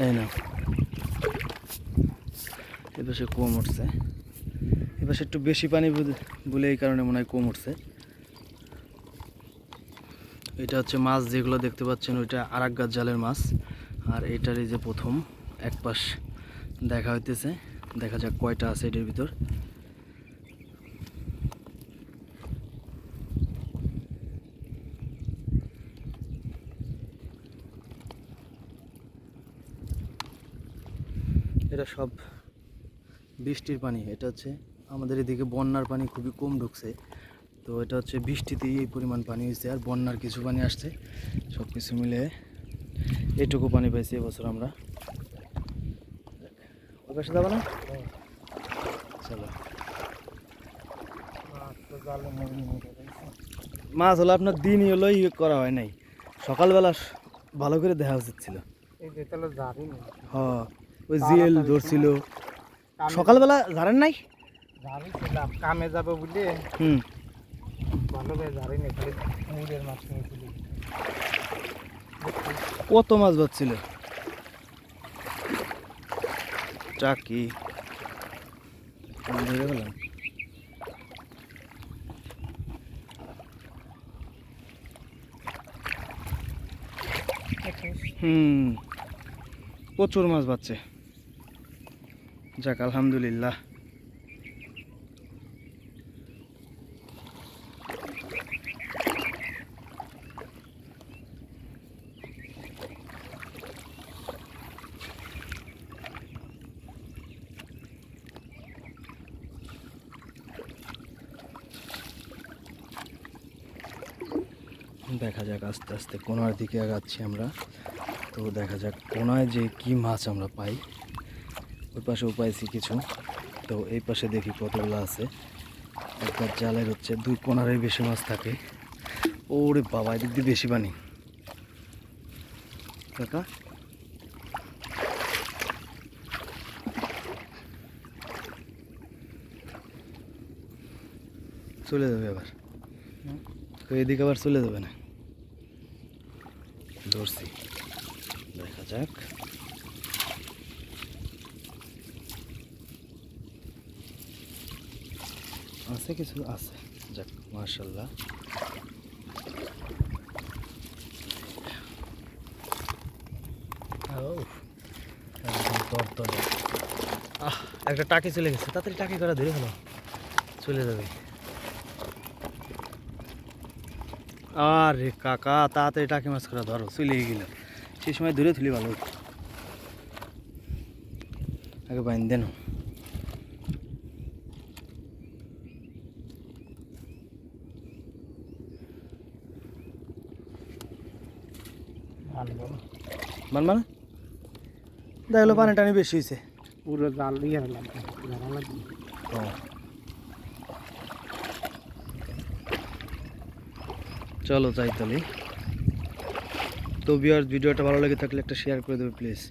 এই না এপাশে কম উঠছে, এপাশে একটু বেশি পানি বলে এই কারণে মনে হয় কম উঠছে। এটা হচ্ছে মাছ যেগুলো দেখতে পাচ্ছেন, ওইটা আরেক গাছ জালের মাছ। আর এটারই যে প্রথম এক পাশ দেখা হইতেছে, দেখা যাক কয়টা আছে এটার ভিতর। এটা সব বৃষ্টির পানি। এটা হচ্ছে আমাদের এদিকে বন্যার পানি খুবই কম ঢুকছে, তো এটা হচ্ছে বৃষ্টিতেই এই পরিমাণ পানি হয়েছে। আর বন্যার কিছু পানি আসছে, সব কিছু মিলে এইটুকু পানি পাইছি এবছর আমরা। ওর কাছে যাবো না, চলো। মাছ হলো আপনার দিনই হলো ইয়ে করা হয় নাই, সকালবেলা ভালো করে দেখা উচিত ছিল। হ্যাঁ, ওই জিএল ধরছিল সকালবেলা, জানেন নাই কামে যাবে বুঝলে। ভালো করে জানি না, খালি মুড়ের মাছ নিয়েছিল। কত মাছ বাজছিল, চাকি ধরে গেলাম। প্রচুর মাছ বাজছে, যাক আলহামদুলিল্লাহ। দেখা যাক, আস্তে আস্তে কোনার দিকে আগাচ্ছি আমরা। তো দেখা যাক কোনায় যে কি মাছ আমরা পাই। ওই পাশেও পাইছি কিছু, তো এই পাশে দেখি কতগুলো আছে। একবার জালের হচ্ছে দুই কোনারে বেশি মাছ থাকে। ওরে বাবা, এদিক দিয়ে বেশি পানি কাকা। চলে যাবে আবার, তো এদিকে আবার চলে যাবে না। ধরছি, দেখা যাক। আছে কিছু আছে, যাক মাশাআল্লাহ। একটা টাকি চলে গেছে, তাড়াতাড়ি টাকি করা ধরে ফেলো, চলে যাবে। আরে কাকা, তাড়াতাড়ি টাকি মাছ করা ধরো, চলে গেল। সেই সময় ধরে তুলি ভালো, আগে বাইন দেন। মানবা না, দেখলো পানি টানি বেশি হয়েছে, পুরো জাল দিয়ে লাগবে। চলো যাই তাহলে। তো ভিউয়ার্স, ভিডিওটা ভালো লাগে থাকলে একটা শেয়ার করে দেবে প্লিজ।